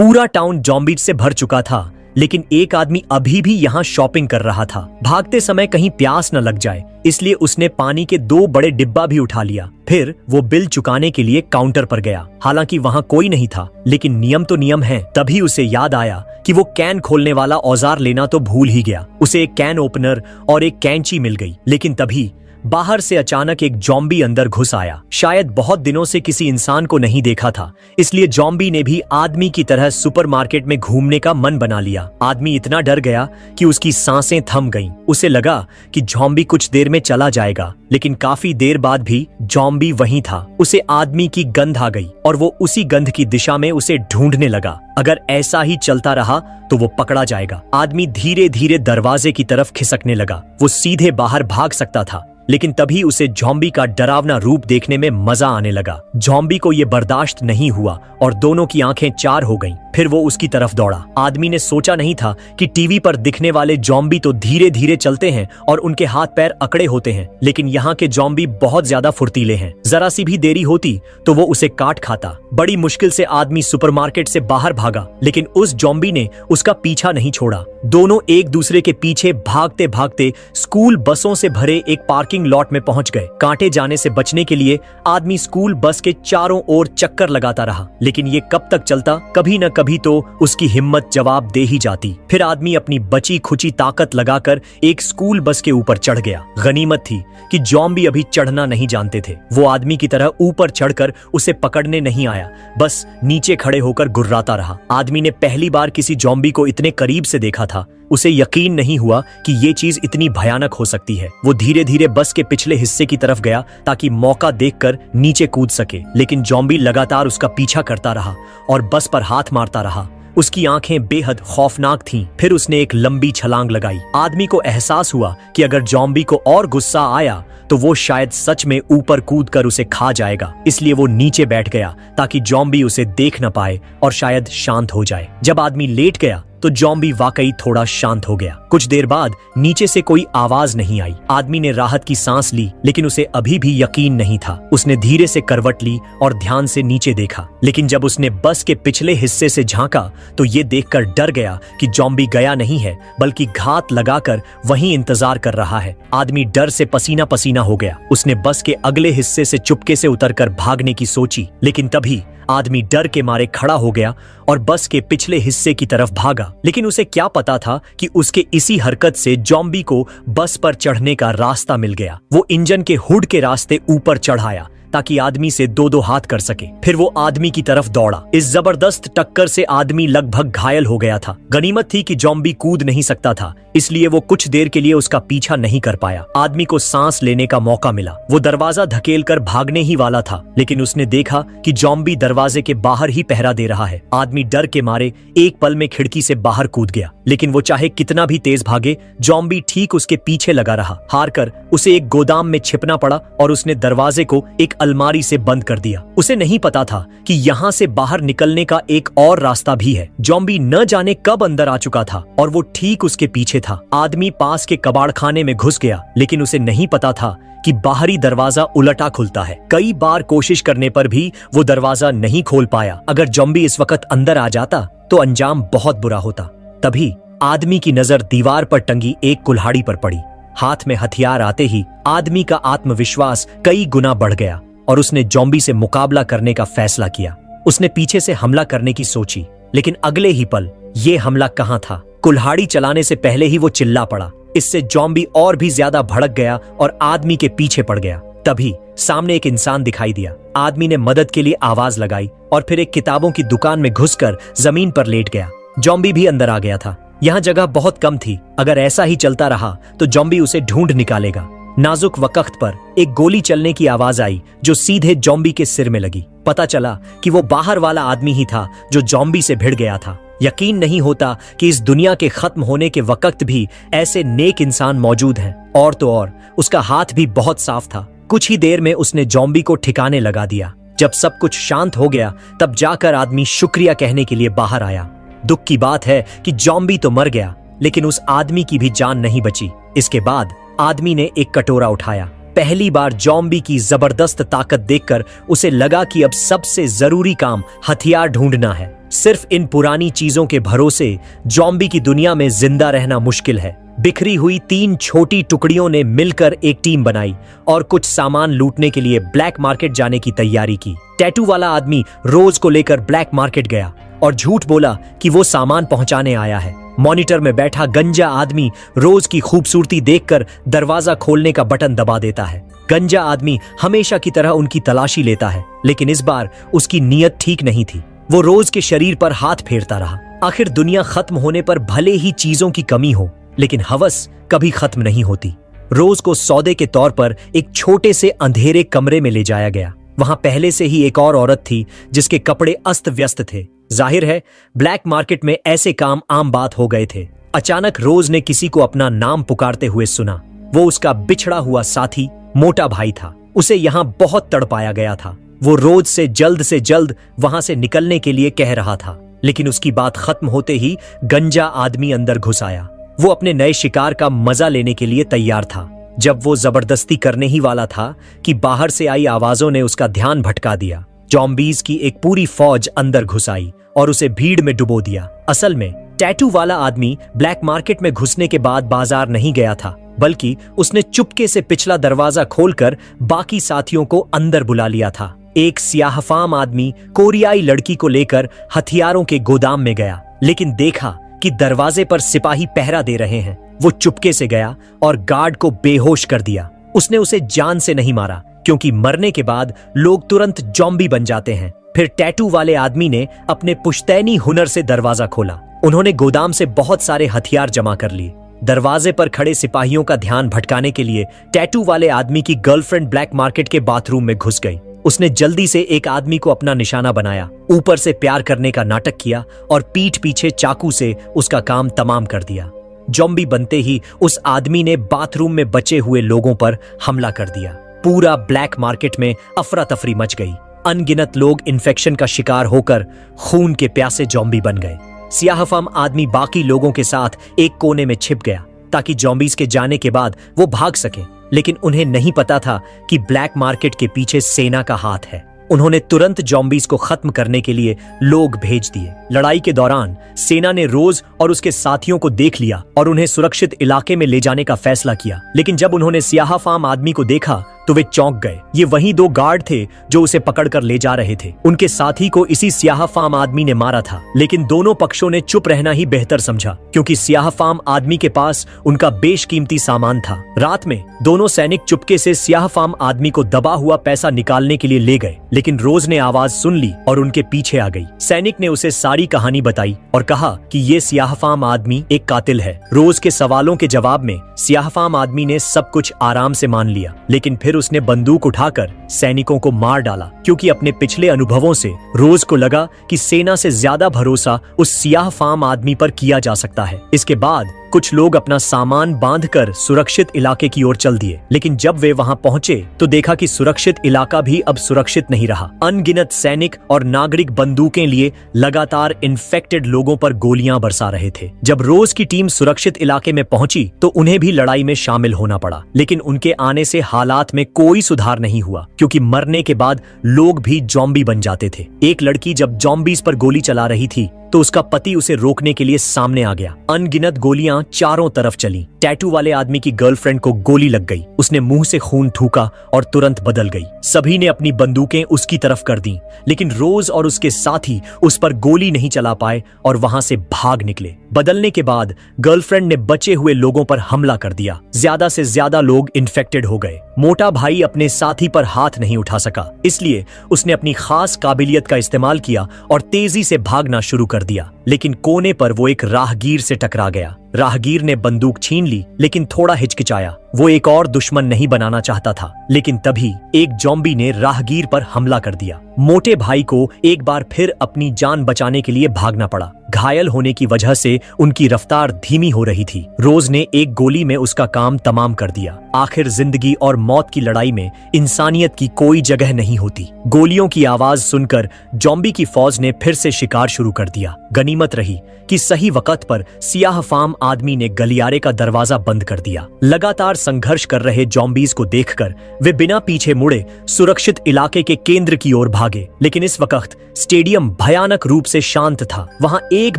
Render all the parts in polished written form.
पूरा town zombie से भर चुका था, लेकिन एक आदमी अभी भी यहाँ शॉपिंग कर रहा था। भागते समय कहीं प्यास न लग जाए, इसलिए उसने पानी के 2 बड़े डिब्बा भी उठा लिया। फिर वो बिल चुकाने के लिए काउंटर पर गया। हालांकि वहाँ कोई नहीं था, लेकिन नियम तो नियम है। तभी उसे याद आया कि वो कैन खोलने वाला औजार लेना तो भूल ही गया। उसे एक कैन ओपनर और एक कैंची मिल गई, लेकिन तभी बाहर से अचानक एक जॉम्बी अंदर घुस आया। शायद बहुत दिनों से किसी इंसान को नहीं देखा था, इसलिए जॉम्बी ने भी आदमी की तरह सुपरमार्केट में घूमने का मन बना लिया। आदमी इतना डर गया कि उसकी सांसें थम गईं। उसे लगा कि जॉम्बी कुछ देर में चला जाएगा, लेकिन काफी देर बाद भी जॉम्बी वहीं था। उसे आदमी की गंध आ गई और वो उसी गंध की दिशा में उसे ढूंढने लगा। अगर ऐसा ही चलता रहा तो वो पकड़ा जाएगा। आदमी धीरे धीरे दरवाजे की तरफ खिसकने लगा। वो सीधे बाहर भाग सकता था, लेकिन तभी उसे जॉम्बी का डरावना रूप देखने में मजा आने लगा। जॉम्बी को ये बर्दाश्त नहीं हुआ और दोनों की आंखें 4 हो गईं। फिर वो उसकी तरफ दौड़ा। आदमी ने सोचा नहीं था कि टीवी पर दिखने वाले जॉम्बी तो धीरे धीरे चलते हैं और उनके हाथ पैर अकड़े होते हैं, लेकिन यहाँ के जॉम्बी बहुत ज्यादा फुर्तीले हैं। जरा सी भी देरी होती तो वो उसे काट खाता। बड़ी मुश्किल से आदमी सुपरमार्केट से बाहर भागा, लेकिन उस जॉम्बी ने उसका पीछा नहीं छोड़ा। दोनों एक दूसरे के पीछे भागते भागते स्कूल बसों से भरे एक पार्किंग लॉट में पहुंच गए। कांटे जाने से बचने के लिए आदमी स्कूल बस के चारों ओर चक्कर लगाता रहा, लेकिन ये कब तक चलता? कभी न कभी तो उसकी हिम्मत जवाब दे ही जाती। फिर आदमी अपनी बची खुची ताकत लगाकर एक स्कूल बस के ऊपर चढ़ गया। गनीमत थी कि जॉम्बी अभी चढ़ना नहीं जानते थे। वो आदमी की तरह ऊपर चढ़कर उसे पकड़ने नहीं आया, बस नीचे खड़े होकर गुर्राता रहा। आदमी ने पहली बार किसी जॉम्बी को इतने करीब से देखा था। उसे यकीन नहीं हुआ कि ये चीज इतनी भयानक हो सकती है। वो धीरे धीरे बस के पिछले हिस्से की तरफ गया ताकि मौका देखकर नीचे कूद सके, लेकिन जॉम्बी लगातार उसका पीछा करता रहा और बस पर हाथ मारता रहा। उसकी आंखें बेहद खौफनाक थीं। फिर उसने एक लंबी छलांग लगाई। आदमी को एहसास हुआ कि अगर जॉम्बी को और गुस्सा आया तो वो शायद सच में ऊपर कूदकर उसे खा जाएगा। इसलिए वो नीचे बैठ गया ताकि जॉम्बी उसे देख न पाए और शायद शांत हो जाए। जब आदमी लेट गया तो जॉम्बी वाकई थोड़ा शांत हो गया। कुछ देर बाद नीचे से कोई आवाज नहीं आई। आदमी ने राहत की सांस ली, लेकिन उसे अभी भी यकीन नहीं था। उसने धीरे से करवट ली और ध्यान से नीचे देखा, लेकिन जब उसने बस के पिछले हिस्से से झांका तो ये देखकर डर गया कि जॉम्बी गया नहीं है, बल्कि घात लगाकर वहीं इंतजार कर रहा है। आदमी डर से पसीना पसीना हो गया। उसने बस के अगले हिस्से से चुपके से उतरकर भागने की सोची, लेकिन तभी आदमी डर के मारे खड़ा हो गया और बस के पिछले हिस्से की तरफ भागा। लेकिन उसे क्या पता था कि उसके इसी हरकत से जॉम्बी को बस पर चढ़ने का रास्ता मिल गया। वो इंजन के हुड के रास्ते ऊपर चढ़ाया ताकि आदमी से 2-2 हाथ कर सके। फिर वो आदमी की तरफ दौड़ा। इस जबरदस्त टक्कर से आदमी लगभग घायल हो गया था। गनीमत थी कि जॉम्बी कूद नहीं सकता था, इसलिए वो कुछ देर के लिए उसका पीछा नहीं कर पाया। आदमी को सांस लेने का मौका मिला। वो दरवाजा धकेलकर भागने ही वाला था, लेकिन उसने देखा कि जॉम्बी दरवाजे के बाहर ही पहरा दे रहा है। आदमी डर के मारे एक पल में खिड़की से बाहर कूद गया, लेकिन वो चाहे कितना भी तेज भागे, जॉम्बी ठीक उसके पीछे लगा रहा। हारकर उसे एक गोदाम में छिपना पड़ा और उसने दरवाजे को एक अलमारी से बंद कर दिया। उसे नहीं पता था कि यहाँ से बाहर निकलने का एक और रास्ता भी है। जॉम्बी न जाने कब अंदर आ चुका था और वो ठीक उसके पीछे था। आदमी पास के कबाड़खाने में घुस गया, लेकिन उसे नहीं पता था कि बाहरी दरवाजा उलटा खुलता है। कई बार कोशिश करने पर भी वो दरवाजा नहीं खोल पाया। अगर जॉम्बी इस वक्त अंदर आ जाता तो अंजाम बहुत बुरा होता। तभी आदमी की नजर दीवार पर टंगी एक कुल्हाड़ी पर पड़ी। हाथ में हथियार आते ही आदमी का आत्मविश्वास कई गुना बढ़ गया और उसने जॉम्बी से मुकाबला करने का फैसला किया। उसने पीछे से हमला करने की सोची, लेकिन अगले ही पल ये हमला कहाँ था। कुल्हाड़ी चलाने से पहले ही वो चिल्ला पड़ा। इससे जॉम्बी और भी ज्यादा भड़क गया और आदमी के पीछे पड़ गया। तभी सामने एक इंसान दिखाई दिया। आदमी ने मदद के लिए आवाज लगाई और फिर एक किताबों की दुकान में घुसकर जमीन पर लेट गया। जॉम्बी भी अंदर आ गया था। यहाँ जगह बहुत कम थी। अगर ऐसा ही चलता रहा तो जॉम्बी उसे ढूंढ निकालेगा। नाजुक वक्त पर एक गोली चलने की आवाज आई जो सीधे जॉम्बी के सिर में लगी। पता चला कि वो बाहर वाला आदमी ही था जो जॉम्बी से भिड़ गया था। यकीन नहीं होता कि इस दुनिया के खत्म होने के वक्त भी ऐसे नेक इंसान मौजूद हैं। और तो और उसका हाथ भी बहुत साफ था। कुछ ही देर में उसने जॉम्बी को ठिकाने लगा दिया। जब सब कुछ शांत हो गया तब जाकर आदमी शुक्रिया कहने के लिए बाहर आया। दुख की बात है कि जॉम्बी तो मर गया, लेकिन उस आदमी की भी जान नहीं बची। इसके बाद आदमी ने एक कटोरा उठाया। पहली बार जॉम्बी की जबरदस्त ताकत देखकर उसे लगा कि अब सबसे जरूरी काम हथियार ढूंढना है। सिर्फ इन पुरानी चीजों के भरोसे जॉम्बी की दुनिया में जिंदा रहना मुश्किल है। बिखरी हुई 3 छोटी टुकड़ियों ने मिलकर एक टीम बनाई और कुछ सामान लूटने के लिए ब्लैक मार्केट जाने की तैयारी की। टैटू वाला आदमी रोज को लेकर ब्लैक मार्केट गया और झूठ बोला कि वो सामान पहुंचाने आया है। मॉनिटर में बैठा गंजा आदमी रोज की खूबसूरती देखकर दरवाजा खोलने का बटन दबा देता है। गंजा आदमी हमेशा की तरह उनकी तलाशी लेता है, लेकिन इस बार उसकी नीयत ठीक नहीं थी। वो रोज के शरीर पर हाथ फेरता रहा। आखिर दुनिया खत्म होने पर भले ही चीजों की कमी हो, लेकिन हवस कभी खत्म नहीं होती। रोज को सौदे के तौर पर एक छोटे से अंधेरे कमरे में ले जाया गया। वहां पहले से ही एक और औरत थी जिसके कपड़े अस्त व्यस्त थे। जाहिर है ब्लैक मार्केट में ऐसे काम आम बात हो गए थे। अचानक रोज ने किसी को अपना नाम पुकारते हुए सुना। वो उसका बिछड़ा हुआ साथी मोटा भाई था। उसे यहाँ बहुत तड़पाया गया था। वो रोज से जल्द वहां से निकलने के लिए कह रहा था, लेकिन उसकी बात खत्म होते ही गंजा आदमी अंदर घुस आया। वो अपने नए शिकार का मजा लेने के लिए तैयार था। जब वो जबरदस्ती करने ही वाला था कि बाहर से आई आवाजों ने उसका ध्यान भटका दिया। जॉम्बीज की एक पूरी फौज अंदर घुस आई और उसे भीड़ में डुबो दिया। असल में टैटू वाला आदमी ब्लैक मार्केट में घुसने के बाद बाजार नहीं गया था, बल्कि उसने चुपके से पिछला दरवाजा खोलकर बाकी साथियों को अंदर बुला लिया था। एक सियाहफाम आदमी कोरियाई लड़की को लेकर हथियारों के गोदाम में गया, लेकिन देखा कि दरवाजे पर सिपाही पहरा दे रहे हैं। वो चुपके से गया और गार्ड को बेहोश कर दिया। उसने उसे जान से नहीं मारा, क्योंकि मरने के बाद लोग तुरंत जॉम्बी बन जाते हैं। फिर टैटू वाले आदमी ने अपने पुश्तैनी हुनर से दरवाजा खोला। उन्होंने गोदाम से बहुत सारे हथियार जमा कर लिए। दरवाजे पर खड़े सिपाहियों का ध्यान भटकाने के लिए टैटू वाले आदमी की गर्लफ्रेंड ब्लैक मार्केट के बाथरूम में घुस गई। उसने जल्दी से एक आदमी को अपना निशाना बनाया, ऊपर से प्यार करने का नाटक किया और पीठ पीछे चाकू से उसका काम तमाम कर दिया। जॉम्बी बनते ही उस आदमी ने बाथरूम में बचे हुए लोगों पर हमला कर दिया। पूरा ब्लैक मार्केट में अफरा तफरी मच गई। अनगिनत लोग इन्फेक्शन का शिकार होकर खून के प्यासे जॉम्बी बन गए। सियाहफाम आदमी बाकी लोगों के साथ एक कोने में छिप गया ताकि जॉम्बीज के जाने के बाद वो भाग सके, लेकिन उन्हें नहीं पता था कि ब्लैक मार्केट के पीछे सेना का हाथ है। उन्होंने तुरंत जॉम्बीज को खत्म करने के लिए लोग भेज दिए। लड़ाई के दौरान सेना ने रोज और उसके साथियों को देख लिया और उन्हें सुरक्षित इलाके में ले जाने का फैसला किया, लेकिन जब उन्होंने सियाहफाम आदमी को देखा तो वे चौंक गए। ये वही 2 गार्ड थे जो उसे पकड़कर ले जा रहे थे। उनके साथी को इसी सियाहफाम आदमी ने मारा था, लेकिन दोनों पक्षों ने चुप रहना ही बेहतर समझा, क्योंकि सियाहफाम आदमी के पास उनका बेशकीमती सामान था। रात में दोनों सैनिक चुपके से सियाहफाम आदमी को दबा हुआ पैसा निकालने के लिए ले गए, लेकिन रोज ने आवाज सुन ली और उनके पीछे आ गई। सैनिक ने उसे सारी कहानी बताई और कहा कि ये सियाहफाम आदमी एक कातिल है। रोज के सवालों के जवाब में सियाहफाम आदमी ने सब कुछ आराम से मान लिया, लेकिन फिर उसने बंदूक उठाकर सैनिकों को मार डाला, क्योंकि अपने पिछले अनुभवों से रोज को लगा कि सेना से ज्यादा भरोसा उस सियाहफाम आदमी पर किया जा सकता है। इसके बाद कुछ लोग अपना सामान बांधकर सुरक्षित इलाके की ओर चल दिए, लेकिन जब वे वहां पहुंचे तो देखा कि सुरक्षित इलाका भी अब सुरक्षित नहीं रहा। अनगिनत सैनिक और नागरिक बंदूकें लिए लगातार इन्फेक्टेड लोगों पर गोलियां बरसा रहे थे। जब रोज की टीम सुरक्षित इलाके में पहुंची तो उन्हें भी लड़ाई में शामिल होना पड़ा, लेकिन उनके आने से हालात में कोई सुधार नहीं हुआ, क्योंकि मरने के बाद लोग भी जॉम्बी बन जाते थे। एक लड़की जब जॉम्बीज पर गोली चला रही थी तो उसका पति उसे रोकने के लिए सामने आ गया। अनगिनत गोलियां चारों तरफ चली। टैटू वाले आदमी की गर्लफ्रेंड को गोली लग गई। उसने मुंह से खून थूका और तुरंत बदल गई। सभी ने अपनी बंदूकें उसकी तरफ कर दी, लेकिन रोज और उसके साथी उस पर गोली नहीं चला पाए और वहां से भाग निकले। बदलने के बाद गर्लफ्रेंड ने बचे हुए लोगों पर हमला कर दिया। ज्यादा से ज्यादा लोग इन्फेक्टेड हो गए। मोटा भाई अपने साथी पर हाथ नहीं उठा सका, इसलिए उसने अपनी खास काबिलियत का इस्तेमाल किया और तेजी से भागना शुरू कर दिया, लेकिन कोने पर वो एक राहगीर से टकरा गया। राहगीर ने बंदूक छीन ली, लेकिन थोड़ा हिचकिचाया। वो एक और दुश्मन नहीं बनाना चाहता था, लेकिन तभी एक जॉम्बी ने राहगीर पर हमला कर दिया। मोटे भाई को एक बार फिर अपनी जान बचाने के लिए भागना पड़ा। घायल होने की वजह से उनकी रफ्तार धीमी हो रही थी। रोज ने एक गोली में उसका काम तमाम कर दिया। आखिर जिंदगी और मौत की लड़ाई में इंसानियत की कोई जगह नहीं होती। गोलियों की आवाज सुनकर जॉम्बी की फौज ने फिर से शिकार शुरू कर दिया। गनीमत रही कि सही वक्त पर सियाह फाम आदमी ने गलियारे का दरवाजा बंद कर दिया। लगातार संघर्ष कर रहे जॉम्बीज को देखकर वे बिना पीछे मुड़े सुरक्षित इलाके के केंद्र की ओर भागे। लेकिन इस वक्त स्टेडियम भयानक रूप से शांत था। वहां एक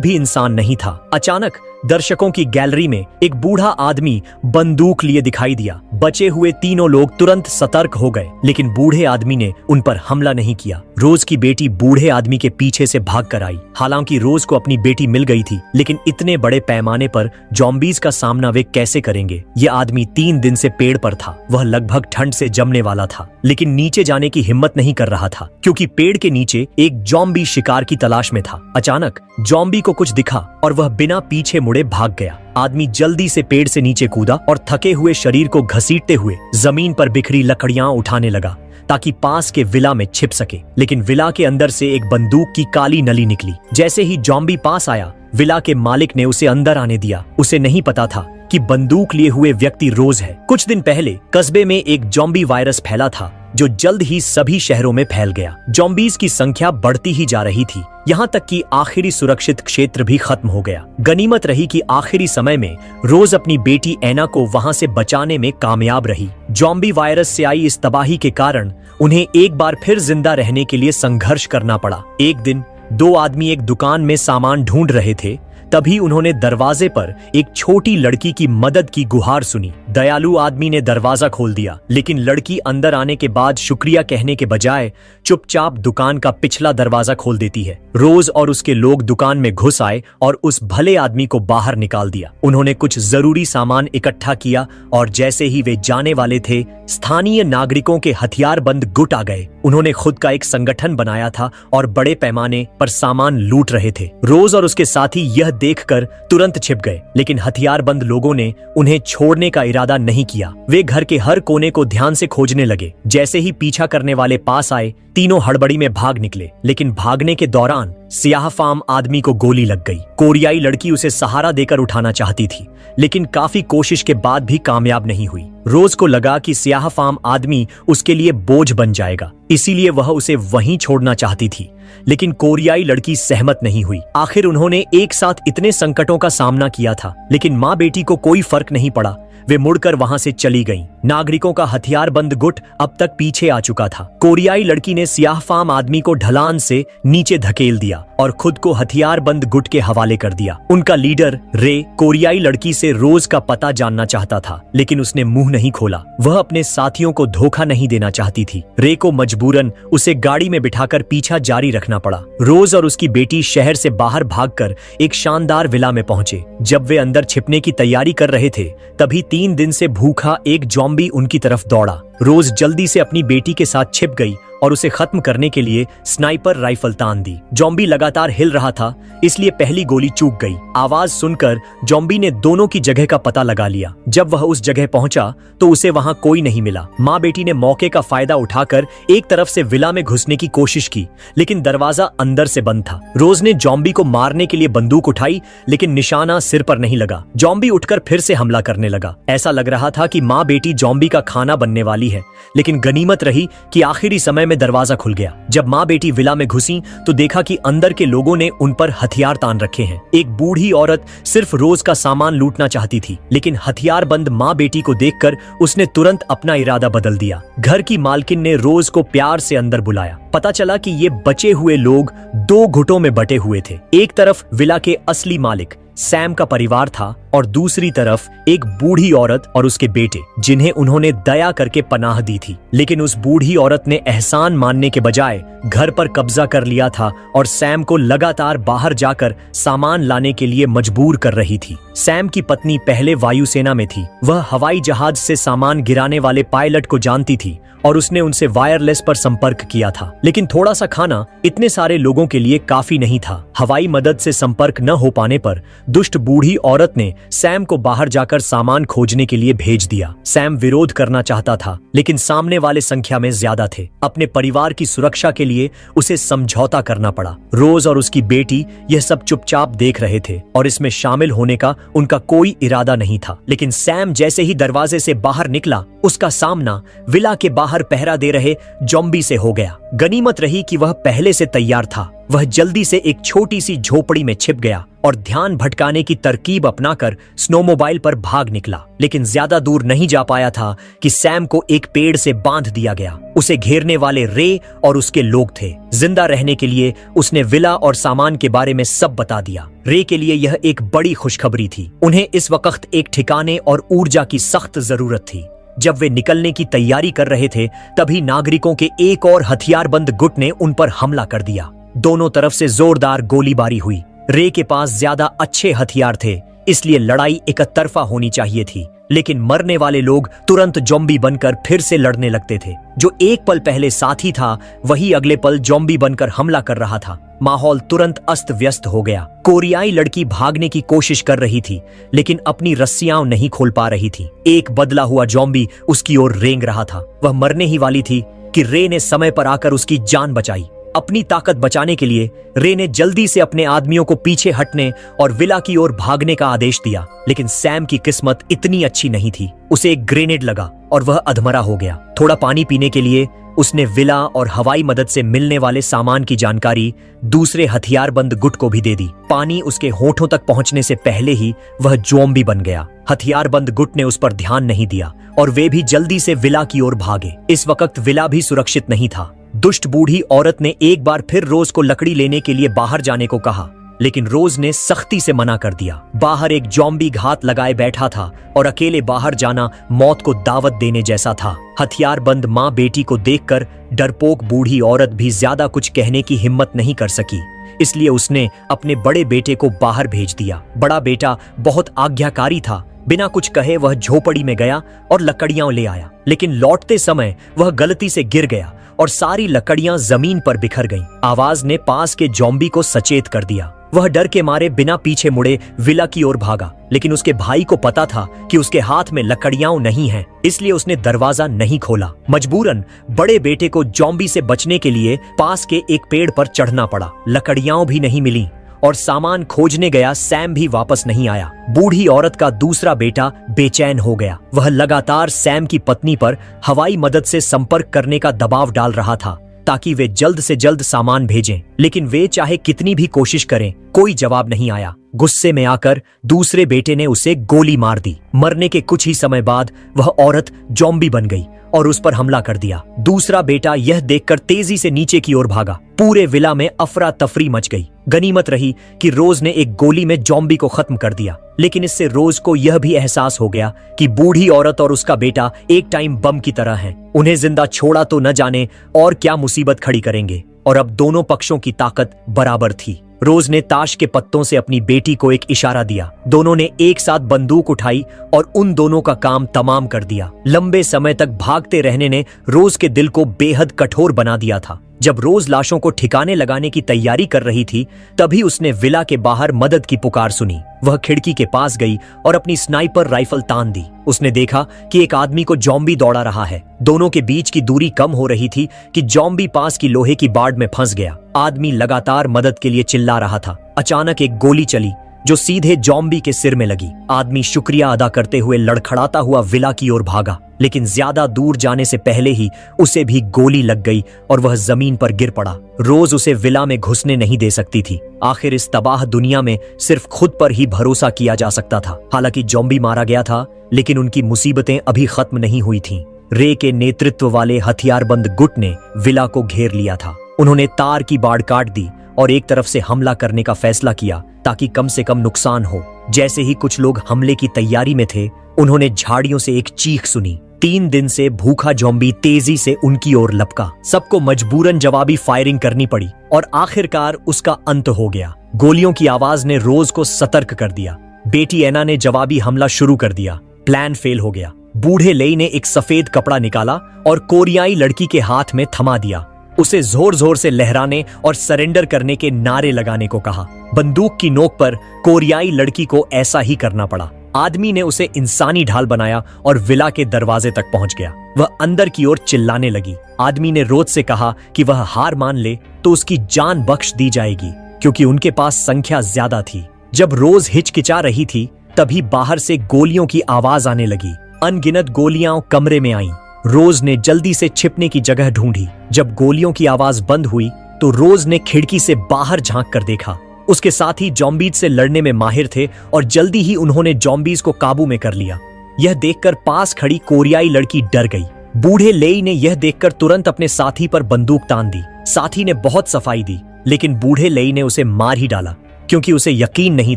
भी इंसान नहीं था। अचानक दर्शकों की गैलरी में एक बूढ़ा आदमी बंदूक लिए दिखाई दिया। बचे हुए तीनों लोग तुरंत सतर्क हो गए, लेकिन बूढ़े आदमी ने उन पर हमला नहीं किया। रोज की बेटी बूढ़े आदमी के पीछे से भाग कर आई। हालांकि रोज को अपनी बेटी मिल गई थी, लेकिन इतने बड़े पैमाने पर जॉम्बीज का सामना वे कैसे करेंगे। ये आदमी 3 दिन से पेड़ पर था। वह लगभग ठंड से जमने वाला था, लेकिन नीचे जाने की हिम्मत नहीं कर रहा था, क्योंकि पेड़ के नीचे एक जॉम्बी शिकार की तलाश में था। अचानक जॉम्बी को कुछ दिखा और वह बिना पीछे मुड़े भाग गया। आदमी जल्दी से पेड़ से नीचे कूदा और थके हुए शरीर को घसीटते हुए जमीन पर बिखरी लकड़ियां उठाने लगा ताकि पास के विला में छिप सके। लेकिन विला के अंदर से एक बंदूक की काली नली निकली। जैसे ही जॉम्बी पास आया, विला के मालिक ने उसे अंदर आने दिया। उसे नहीं पता था कि बंदूक लिए हुए व्यक्ति रोज है। कुछ दिन पहले कस्बे में एक जॉम्बी वायरस फैला था, जो जल्द ही सभी शहरों में फैल गया। जॉम्बीज की संख्या बढ़ती ही जा रही थी, यहाँ तक कि आखिरी सुरक्षित क्षेत्र भी खत्म हो गया। गनीमत रही कि आखिरी समय में रोज अपनी बेटी एना को वहां से बचाने में कामयाब रही। जॉम्बी वायरस से आई इस तबाही के कारण उन्हें एक बार फिर जिंदा रहने के लिए संघर्ष करना पड़ा। एक दिन 2 आदमी एक दुकान में सामान ढूंढ रहे थे। तभी उन्होंने दरवाजे पर एक छोटी लड़की की मदद की गुहार सुनी। दयालु आदमी ने दरवाजा खोल दिया, लेकिन लड़की अंदर आने के बाद शुक्रिया कहने के बजाय चुपचाप दुकान का पिछला दरवाजा खोल देती है। रोज और उसके लोग दुकान में घुस आए और उस भले आदमी को बाहर निकाल दिया। उन्होंने कुछ जरूरी सामान इकट्ठा किया और जैसे ही वे जाने वाले थे, स्थानीय नागरिकों के हथियारबंद गुट आ गए। उन्होंने खुद का एक संगठन बनाया था और बड़े पैमाने पर सामान लूट रहे थे। रोज और उसके साथी यह देखकर तुरंत छिप गए, लेकिन हथियारबंद लोगों ने उन्हें छोड़ने का इरादा नहीं किया। वे घर के हर कोने को ध्यान से खोजने लगे। जैसे ही पीछा करने वाले पास आए, तीनों हड़बड़ी में भाग निकले। लेकिन भागने के दौरान सियाह फाम आदमी को गोली लग गई। कोरियाई लड़की उसे सहारा देकर उठाना चाहती थी, लेकिन काफी कोशिश के बाद भी कामयाब नहीं हुई। रोज को लगा कि सियाह फाम आदमी उसके लिए बोझ बन जाएगा, इसीलिए वह उसे वहीं छोड़ना चाहती थी। लेकिन कोरियाई लड़की सहमत नहीं हुई। आखिर उन्होंने एक साथ इतने संकटों का सामना किया था, लेकिन माँ बेटी को कोई फर्क नहीं पड़ा। वे मुड़कर वहां से चली गईं। नागरिकों का हथियारबंद गुट अब तक पीछे आ चुका था। कोरियाई लड़की ने सियाह फाम आदमी को ढलान से नीचे धकेल दिया और खुद को हथियारबंद गुट के हवाले कर दिया। उनका लीडर रे कोरियाई लड़की से रोज का पता जानना चाहता था, लेकिन उसने मुंह नहीं खोला। वह अपने साथियों को धोखा नहीं देना चाहती थी। रे को मजबूरन उसे गाड़ी में बिठाकर पीछा जारी रखना पड़ा। रोज और उसकी बेटी शहर से बाहर भागकर एक शानदार विला में पहुंचे। जब वे अंदर छिपने की तैयारी कर रहे थे, तभी 3 दिन से भूखा एक जॉम्बी उनकी तरफ दौड़ा। रोज जल्दी से अपनी बेटी के साथ छिप गई और उसे खत्म करने के लिए स्नाइपर राइफल तान दी। जॉम्बी लगातार हिल रहा था, इसलिए पहली गोली चूक गई। आवाज सुनकर जॉम्बी ने दोनों की जगह का पता लगा लिया। जब वह उस जगह पहुंचा तो उसे वहां कोई नहीं मिला। माँ बेटी ने मौके का फायदा उठाकर एक तरफ से विला में घुसने की कोशिश की, लेकिन दरवाजा अंदर से बंद था। रोज ने जॉम्बी को मारने के लिए बंदूक उठाई, लेकिन निशाना सिर पर नहीं लगा। जॉम्बी उठकर फिर से हमला करने लगा। ऐसा लग रहा था कि माँ बेटी जॉम्बी का खाना बनने वाली है, लेकिन गनीमत रही कि आखिरी समय में दरवाजा खुल गया। जब माँ बेटी विला में घुसी तो देखा कि अंदर के लोगों ने उन पर हथियार तान रखे हैं। एक बूढ़ी औरत सिर्फ रोज का सामान लूटना चाहती थी, लेकिन हथियारबंद माँ बेटी को देखकर उसने तुरंत अपना इरादा बदल दिया। घर की मालकिन ने रोज को प्यार से अंदर बुलाया। पता चला कि ये बचे हुए लोग 2 गुटों में बटे हुए थे। एक तरफ विला के असली मालिक सैम का परिवार था और दूसरी तरफ एक बूढ़ी औरत और उसके बेटे, जिन्हें उन्होंने दया करके पनाह दी थी। लेकिन उस बूढ़ी औरत ने एहसान मानने के बजाय घर पर कब्जा कर लिया था और सैम को लगातार बाहर जाकर सामान लाने के लिए मजबूर कर रही थी। सैम की पत्नी पहले वायुसेना में थी। वह हवाई जहाज से सामान गिराने वाले पायलट को जानती थी और उसने उनसे वायरलेस पर संपर्क किया था। लेकिन थोड़ा सा खाना इतने सारे लोगों के लिए काफी नहीं था। हवाई मदद से संपर्क न हो पाने पर दुष्ट बूढ़ी औरत ने सैम को बाहर जाकर सामान खोजने के लिए भेज दिया। सैम विरोध करना चाहता था, लेकिन सामने वाले संख्या में ज्यादा थे। अपने परिवार की सुरक्षा के लिए उसे समझौता करना पड़ा। रोज और उसकी बेटी यह सब चुपचाप देख रहे थे और इसमें शामिल होने का उनका कोई इरादा नहीं था। लेकिन सैम जैसे ही दरवाजे से बाहर निकला, उसका सामना विला के बाहर पहरा दे रहे जॉम्बी से हो गया। गनीमत रही कि वह पहले से तैयार था। वह जल्दी से एक छोटी सी झोपड़ी में छिप गया और ध्यान भटकाने की तरकीब अपनाकर स्नोमोबाइल पर भाग निकला। लेकिन ज्यादा दूर नहीं जा पाया था कि सैम को एक पेड़ से बांध दिया गया। उसे घेरने वाले रे और उसके लोग थे। जिंदा रहने के लिए उसने विला और सामान के बारे में सब बता दिया। रे के लिए यह एक बड़ी खुशखबरी थी। उन्हें इस वक्त एक ठिकाने और ऊर्जा की सख्त जरूरत थी। जब वे निकलने की तैयारी कर रहे थे, तभी नागरिकों के एक और हथियारबंद गुट ने उन पर हमला कर दिया। दोनों तरफ से जोरदार गोलीबारी हुई। रे के पास ज्यादा अच्छे हथियार थे, इसलिए लड़ाई एकतरफा होनी चाहिए थी। लेकिन मरने वाले लोग तुरंत जॉम्बी बनकर फिर से लड़ने लगते थे। जो एक पल पहले साथी था, वही अगले पल जॉम्बी बनकर हमला कर रहा था। माहौल तुरंत अस्त व्यस्त हो गया। कोरियाई लड़की भागने की कोशिश कर रही थी, लेकिन अपनी रस्सियां नहीं खोल पा रही थी। एक बदला हुआ जॉम्बी उसकी ओर रेंग रहा था। वह मरने ही वाली थी कि रे ने समय पर आकर उसकी जान बचाई। अपनी ताकत बचाने के लिए रे ने जल्दी से अपने आदमियों को पीछे हटने और विला की ओर भागने का आदेश दिया। लेकिन सैम की किस्मत इतनी अच्छी नहीं थी। उसे एक ग्रेनेड लगा और वह अधमरा हो गया। थोड़ा पानी पीने के लिए उसने विला और हवाई मदद से मिलने वाले सामान की जानकारी दूसरे हथियारबंद गुट को भी दे दी। पानी उसके होठों तक पहुंचने से पहले ही वह ज़ॉम्बी बन गया। हथियारबंद गुट ने उस पर ध्यान नहीं दिया और वे भी जल्दी से विला की ओर भागे। इस वक्त विला भी सुरक्षित नहीं था। दुष्ट बूढ़ी औरत ने एक बार फिर रोज को लकड़ी लेने के लिए बाहर जाने को कहा, लेकिन रोज ने सख्ती से मना कर दिया। बाहर एक जॉम्बी घात लगाए बैठा था और अकेले बाहर जाना मौत को दावत देने जैसा था। हथियारबंद माँ बेटी को देखकर डरपोक बूढ़ी औरत भी ज्यादा कुछ कहने की हिम्मत नहीं कर सकी, इसलिए उसने अपने बड़े बेटे को बाहर भेज दिया। बड़ा बेटा बहुत आज्ञाकारी था। बिना कुछ कहे वह झोपड़ी में गया और लकड़ियां ले आया, लेकिन लौटते समय वह गलती से गिर गया और सारी लकड़ियां जमीन पर बिखर गईं। आवाज ने पास के जॉम्बी को सचेत कर दिया। वह डर के मारे बिना पीछे मुड़े विला की ओर भागा, लेकिन उसके भाई को पता था कि उसके हाथ में लकड़ियां नहीं हैं, इसलिए उसने दरवाजा नहीं खोला। मजबूरन बड़े बेटे को जॉम्बी से बचने के लिए पास के एक पेड़ पर चढ़ना पड़ा। लकड़ियां भी नहीं मिली और सामान खोजने गया सैम भी वापस नहीं आया। बूढ़ी औरत का दूसरा बेटा बेचैन हो गया। वह लगातार सैम की पत्नी पर हवाई मदद से संपर्क करने का दबाव डाल रहा था ताकि वे जल्द से जल्द सामान भेजें, लेकिन वे चाहे कितनी भी कोशिश करें, कोई जवाब नहीं आया। गुस्से में आकर दूसरे बेटे ने उसे गोली मार दी। मरने के कुछ ही समय बाद वह औरत जॉम्बी बन गई और उस पर हमला कर दिया। दूसरा बेटा यह देखकर तेजी से नीचे की ओर भागा। पूरे विला में अफरा तफरी मच गई। गनीमत रही कि रोज ने एक गोली में जॉम्बी को खत्म कर दिया, लेकिन इससे रोज को यह भी एहसास हो गया कि बूढ़ी औरत और उसका बेटा एक टाइम बम की तरह हैं। उन्हें जिंदा छोड़ा तो न जाने और क्या मुसीबत खड़ी करेंगे, और अब दोनों पक्षों की ताकत बराबर थी। रोज ने ताश के पत्तों से अपनी बेटी को एक इशारा दिया। दोनों ने एक साथ बंदूक उठाई और उन दोनों का काम तमाम कर दिया। लंबे समय तक भागते रहने ने रोज के दिल को बेहद कठोर बना दिया था। जब रोज लाशों को ठिकाने लगाने की तैयारी कर रही थी, तभी उसने विला के बाहर मदद की पुकार सुनी। वह खिड़की के पास गई और अपनी स्नाइपर राइफल तान दी। उसने देखा कि एक आदमी को जॉम्बी दौड़ा रहा है। दोनों के बीच की दूरी कम हो रही थी कि जॉम्बी पास की लोहे की बाड़ में फंस गया। आदमी लगातार मदद के लिए चिल्ला रहा था। अचानक एक गोली चली जो सीधे जॉम्बी के सिर में लगी। आदमी शुक्रिया अदा करते हुए लड़खड़ाता हुआ विला की ओर भागा, लेकिन ज्यादा दूर जाने से पहले ही उसे भी गोली लग गई और वह जमीन पर गिर पड़ा। रोज उसे विला में घुसने नहीं दे सकती थी। आखिर इस तबाह दुनिया में सिर्फ खुद पर ही भरोसा किया जा सकता था। हालांकि जॉम्बी मारा गया था, लेकिन उनकी मुसीबतें अभी खत्म नहीं हुई थीं। रे के नेतृत्व वाले हथियारबंद गुट ने विला को घेर लिया था। उन्होंने तार की बाड़ काट दी और एक तरफ से हमला करने का फैसला किया ताकि कम से कम नुकसान हो। जैसे ही कुछ लोग हमले की तैयारी में थे, उन्होंने झाड़ियों से एक चीख सुनी। 3 दिन से भूखा जॉम्बी तेजी से उनकी ओर लपका। सबको मजबूरन जवाबी फायरिंग करनी पड़ी और आखिरकार उसका अंत हो गया। गोलियों की आवाज ने रोज को सतर्क कर दिया। बेटी एना ने जवाबी हमला शुरू कर दिया। प्लान फेल हो गया। बूढ़े लेई ने एक सफेद कपड़ा निकाला और कोरियाई लड़की के हाथ में थमा दिया। उसे जोर जोर से लहराने और सरेंडर करने के नारे लगाने को कहा। बंदूक की नोक पर कोरियाई लड़की को ऐसा ही करना पड़ा। आदमी ने उसे इंसानी ढाल बनाया और विला के दरवाजे तक पहुंच गया। वह अंदर की ओर चिल्लाने लगी। आदमी ने रोज से कहा कि वह हार मान ले तो उसकी जान बख्श दी जाएगी, क्योंकि उनके पास संख्या ज्यादा थी। जब रोज हिचकिचा रही थी तभी बाहर से गोलियों की आवाज आने लगी। अनगिनत गोलियां कमरे में आईं। रोज ने जल्दी से छिपने की जगह ढूंढी। जब गोलियों की आवाज बंद हुई तो रोज ने खिड़की से बाहर झांक कर देखा। उसके साथी जॉम्बीज से लड़ने में माहिर थे और जल्दी ही उन्होंने जॉम्बीज को काबू में कर लिया। यह देखकर पास खड़ी कोरियाई लड़की डर गई। बूढ़े लेई ने यह देखकर तुरंत अपने साथी पर बंदूक तान दी। साथी ने बहुत सफाई दी, लेकिन बूढ़े लेई ने उसे मार ही डाला, क्योंकि उसे यकीन नहीं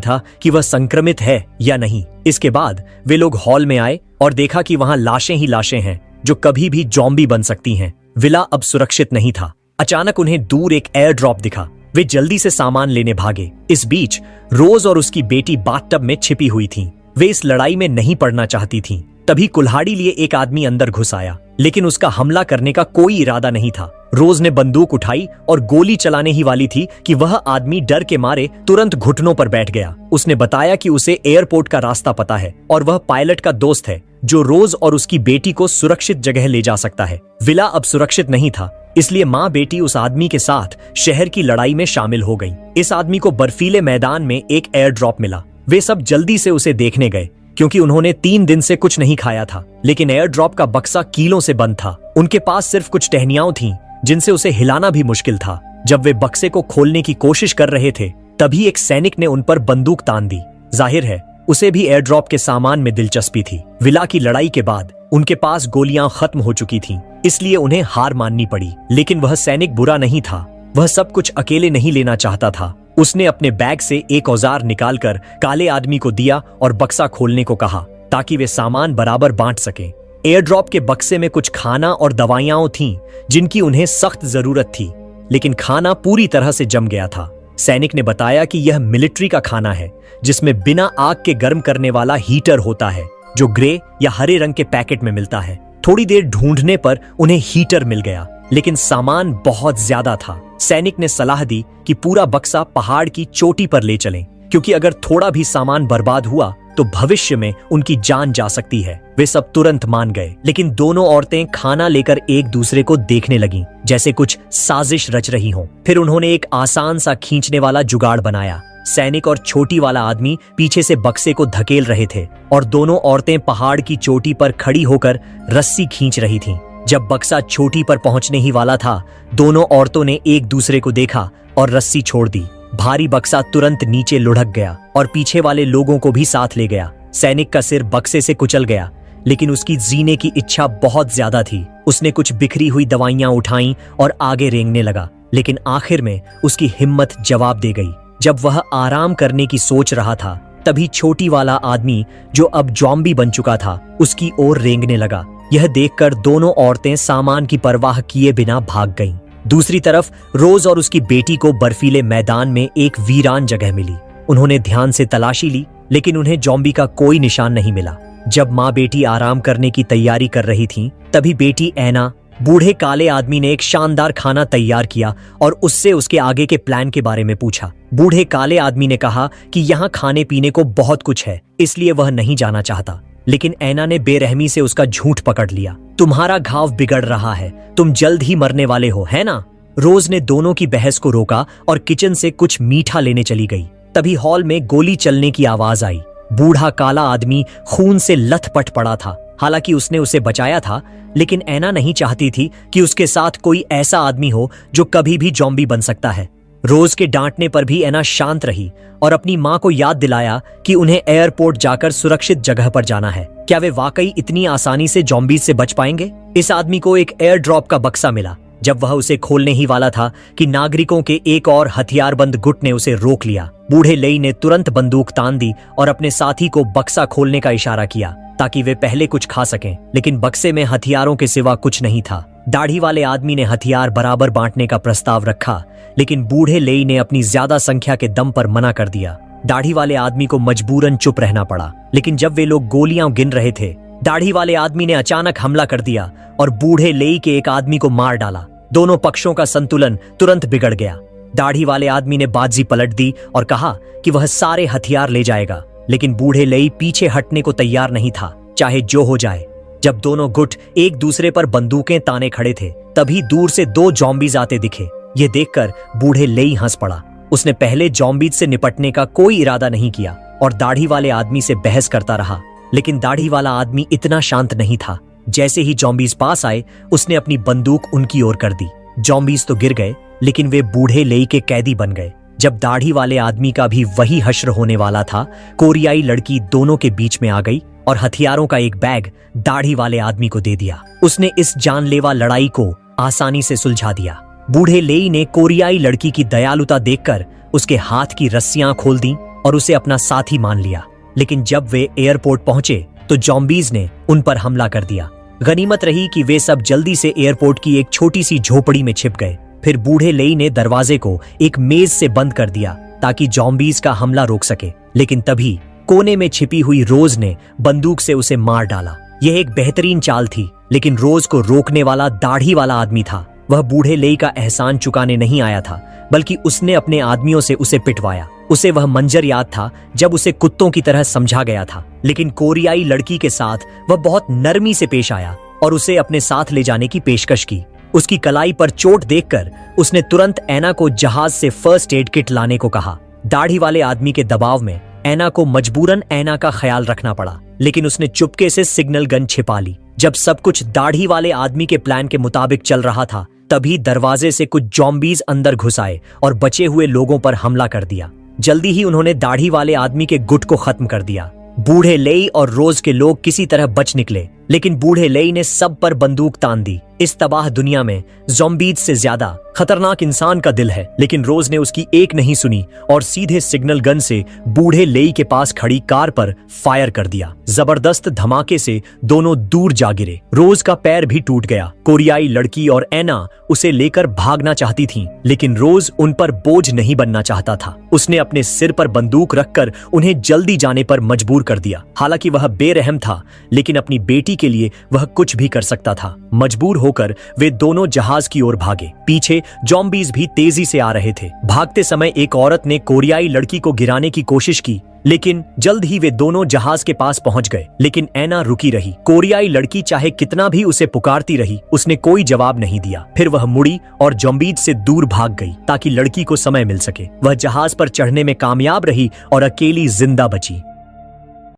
था कि वह संक्रमित है या नहीं। इसके बाद वे लोग हॉल में आए और देखा कि वहां लाशें ही लाशें हैं जो कभी भी जॉम्बी बन सकती हैं। विला अब सुरक्षित नहीं था। अचानक उन्हें दूर एक एयर ड्रॉप दिखा। वे जल्दी से सामान लेने भागे। इस बीच रोज और उसकी बेटी बाथटब में छिपी हुई थीं। वे इस लड़ाई में नहीं पड़ना चाहती थीं। तभी कुल्हाड़ी लिए एक आदमी अंदर घुस आया, लेकिन उसका हमला करने का कोई इरादा नहीं था। रोज ने बंदूक उठाई और गोली चलाने ही वाली थी कि वह आदमी डर के मारे तुरंत घुटनों पर बैठ गया। उसने बताया कि उसे एयरपोर्ट का रास्ता पता है और वह पायलट का दोस्त है जो रोज और उसकी बेटी को सुरक्षित जगह ले जा सकता है। विला अब सुरक्षित नहीं था, इसलिए माँ बेटी उस आदमी के साथ शहर की लड़ाई में शामिल हो गई। इस आदमी को बर्फीले मैदान में एक एयर ड्रॉप मिला। वे सब जल्दी से उसे देखने गए, क्योंकि उन्होंने 3 दिन से कुछ नहीं खाया था। लेकिन एयर ड्रॉप का बक्सा कीलों से बंद था। उनके पास सिर्फ कुछ टहनियां थीं, जिनसे उसे हिलाना भी मुश्किल था। जब वे बक्से को खोलने की कोशिश कर रहे थे, तभी एक सैनिक ने उन पर बंदूक तान दी। जाहिर है उसे भी एयर ड्रॉप के सामान में दिलचस्पी थी। विला की लड़ाई के बाद उनके पास गोलियां खत्म हो चुकी थीं, इसलिए उन्हें हार माननी पड़ी। लेकिन वह सैनिक बुरा नहीं था। वह सब कुछ अकेले नहीं लेना चाहता था। उसने अपने बैग से एक औजार निकालकर काले आदमी को दिया और बक्सा खोलने को कहा, ताकि वे सामान बराबर बांट सकें। एयर ड्रॉप के बक्से में कुछ खाना और दवाइयां थीं, जिनकी उन्हें सख्त जरूरत थी, लेकिन खाना पूरी तरह से जम गया था। सैनिक ने बताया कि यह मिलिट्री का खाना है, जिसमें बिना आग के गर्म करने वाला हीटर होता है, जो ग्रे या हरे रंग के पैकेट में मिलता है। थोड़ी देर ढूंढने पर उन्हें हीटर मिल गया, लेकिन सामान बहुत ज्यादा था। सैनिक ने सलाह दी कि पूरा बक्सा पहाड़ की चोटी पर ले चलें, क्योंकि अगर थोड़ा भी सामान बर्बाद हुआ तो भविष्य में उनकी जान जा सकती है। वे सब तुरंत मान गए, लेकिन दोनों औरतें खाना लेकर एक दूसरे को देखने लगीं, जैसे कुछ साजिश रच रही हों। फिर उन्होंने एक आसान सा खींचने वाला जुगाड़ बनाया। सैनिक और छोटी वाला आदमी पीछे से बक्से को धकेल रहे थे और दोनों औरतें पहाड़ की चोटी पर खड़ी होकर रस्सी खींच रही थीं। जब बक्सा चोटी पर पहुंचने ही वाला था, दोनों औरतों ने एक दूसरे को देखा और रस्सी छोड़ दी। भारी बक्सा तुरंत नीचे लुढ़क गया और पीछे वाले लोगों को भी साथ ले गया। सैनिक का सिर बक्से से कुचल गया, लेकिन उसकी जीने की इच्छा बहुत ज्यादा थी। उसने कुछ बिखरी हुई दवाइयां उठाईं और आगे रेंगने लगा, लेकिन आखिर में उसकी हिम्मत जवाब दे गई। जब वह आराम करने की सोच रहा था, तभी छोटी वाला आदमी, जो अब जॉम्बी बन चुका था, उसकी ओर रेंगने लगा। यह देखकर दोनों औरतें सामान की परवाह किए बिना भाग गईं। दूसरी तरफ रोज और उसकी बेटी को बर्फीले मैदान में एक वीरान जगह मिली। उन्होंने ध्यान से तलाशी ली, लेकिन उन्हें जॉम्बी का कोई निशान नहीं मिला। जब माँ बेटी आराम करने की तैयारी कर रही थीं, तभी बेटी ऐना, बूढ़े काले आदमी ने एक शानदार खाना तैयार किया और उससे उसके आगे के प्लान के बारे में पूछा। बूढ़े काले आदमी ने कहा कि यहाँ खाने पीने को बहुत कुछ है, इसलिए वह नहीं जाना चाहता। लेकिन ऐना ने बेरहमी से उसका झूठ पकड़ लिया। तुम्हारा घाव बिगड़ रहा है, तुम जल्द ही मरने वाले हो, है ना? रोज ने दोनों की बहस को रोका और किचन से कुछ मीठा लेने चली गई। तभी हॉल में गोली चलने की आवाज आई। बूढ़ा काला आदमी खून से लथपथ पड़ा था। हालांकि उसने उसे बचाया था, लेकिन ऐना नहीं चाहती थी कि उसके साथ कोई ऐसा आदमी हो जो कभी भी जॉम्बी बन सकता है। रोज के डांटने पर भी ऐना शांत रही और अपनी माँ को याद दिलाया कि उन्हें एयरपोर्ट जाकर सुरक्षित जगह पर जाना है। क्या वे वाकई इतनी आसानी से जॉम्बीज से बच पाएंगे? इस आदमी को एक एयर ड्रॉप का बक्सा मिला। जब वह उसे खोलने ही वाला था कि नागरिकों के एक और हथियारबंद गुट ने उसे रोक लिया। बूढ़े लेई ने तुरंत बंदूक तान दी और अपने साथी को बक्सा खोलने का इशारा किया, ताकि वे पहले कुछ खा सकें। लेकिन बक्से में हथियारों के सिवा कुछ नहीं था। दाढ़ी वाले आदमी ने हथियार बराबर बांटने का प्रस्ताव रखा, लेकिन बूढ़े लेई ने अपनी ज्यादा संख्या के दम पर मना कर दिया। दाढ़ी वाले आदमी को मजबूरन चुप रहना पड़ा। लेकिन जब वे लोग गोलियां गिन रहे थे, दाढ़ी वाले आदमी ने अचानक हमला कर दिया और बूढ़े लेई के एक आदमी को मार डाला। दोनों पक्षों का संतुलन तुरंत बिगड़ गया। दाढ़ी वाले आदमी ने बाजी पलट दी और कहा कि वह सारे हथियार ले जाएगा, लेकिन बूढ़े लेई पीछे हटने को तैयार नहीं था, चाहे जो हो जाए। जब दोनों गुट एक दूसरे पर बंदूकें ताने खड़े थे, तभी दूर से 2 जॉम्बीज आते दिखे। ये देखकर बूढ़े लेई हंस पड़ा। उसने पहले जॉम्बीज से निपटने का कोई इरादा नहीं किया और दाढ़ी वाले आदमी से बहस करता रहा, लेकिन दाढ़ी वाला आदमी इतना शांत नहीं था। जैसे ही जॉम्बीज पास आए, उसने अपनी बंदूक उनकी ओर कर दी। जॉम्बीज तो गिर गए, लेकिन वे बूढ़े लेई के कैदी बन गए। जब दाढ़ी वाले आदमी का भी वही हश्र होने वाला था, कोरियाई लड़की दोनों के बीच में आ गई और हथियारों का एक बैग दाढ़ी वाले आदमी को दे दिया। उसने इस जानलेवा लड़ाई को आसानी से सुलझा दिया। बूढ़े लेई ने कोरियाई लड़की की दयालुता देखकर उसके हाथ की रस्सियां खोल दी और उसे अपना साथी मान लिया। लेकिन जब वे एयरपोर्ट पहुंचे तो जॉम्बीज ने उन पर हमला कर दिया। गनीमत रही कि वे सब जल्दी से एयरपोर्ट की एक छोटी सी झोपड़ी में छिप गए। फिर बूढ़े लेई ने दरवाजे को एक मेज से बंद कर दिया ताकि जॉम्बीज का हमला रोक सके। लेकिन तभी कोने में छिपी हुई रोज ने बंदूक से उसे मार डाला। यह एक बेहतरीन चाल थी, लेकिन रोज को रोकने वाला दाढ़ी वाला आदमी था। वह बूढ़े लेई का एहसान चुकाने नहीं आया था, बल्कि उसने अपने आदमियों से उसे पिटवाया। उसे वह मंजर याद था जब उसे कुत्तों की तरह समझा गया था, लेकिन कोरियाई लड़की के साथ वह बहुत नरमी से पेश आया और उसे अपने साथ ले जाने की पेशकश की। उसकी कलाई पर चोट देखकर उसने तुरंत ऐना को जहाज से फर्स्ट एड किट लाने को कहा। दाढ़ी वाले आदमी के दबाव में ऐना को मजबूरन ऐना का ख्याल रखना पड़ा, लेकिन उसने चुपके से सिग्नल गन छिपा ली। जब सब कुछ दाढ़ी वाले आदमी के प्लान के मुताबिक चल रहा था, तभी दरवाजे से कुछ जॉम्बीज अंदर घुस आए और बचे हुए लोगों पर हमला कर दिया। जल्दी ही उन्होंने दाढ़ी वाले आदमी के गुट को खत्म कर दिया। बूढ़े लेई और रोज के लोग किसी तरह बच निकले, लेकिन बूढ़े लेई ने सब पर बंदूक तान दी। इस तबाह दुनिया में ज़ॉम्बीज से ज्यादा खतरनाक इंसान का दिल है, लेकिन रोज ने उसकी एक नहीं सुनी और सीधे सिग्नल गन से बूढ़े लेई के पास खड़ी कार पर फायर कर दिया। जबरदस्त धमाके से दोनों दूर जा गिरे। रोज का पैर भी टूट गया। कोरियाई लड़की और ऐना उसे लेकर भागना चाहती थीं, लेकिन रोज उन पर बोझ नहीं बनना चाहता था। उसने अपने सिर पर बंदूक रखकर उन्हें जल्दी जाने पर मजबूर कर दिया। हालांकि वह बेरहम था, लेकिन अपनी बेटी के लिए वह कुछ भी कर सकता था। मजबूर होकर वे दोनों जहाज की ओर भागे। पीछे जॉम्बीज भी तेजी से आ रहे थे। भागते समय एक औरत ने कोरियाई लड़की को गिराने की कोशिश की, लेकिन जल्द ही वे दोनों जहाज के पास पहुंच गए। लेकिन ऐना रुकी रही। कोरियाई लड़की चाहे कितना भी उसे पुकारती रही, उसने कोई जवाब नहीं दिया। फिर वह मुड़ी और जॉम्बीज से दूर भाग गई ताकि लड़की को समय मिल सके। वह जहाज पर चढ़ने में कामयाब रही और अकेली जिंदा बची।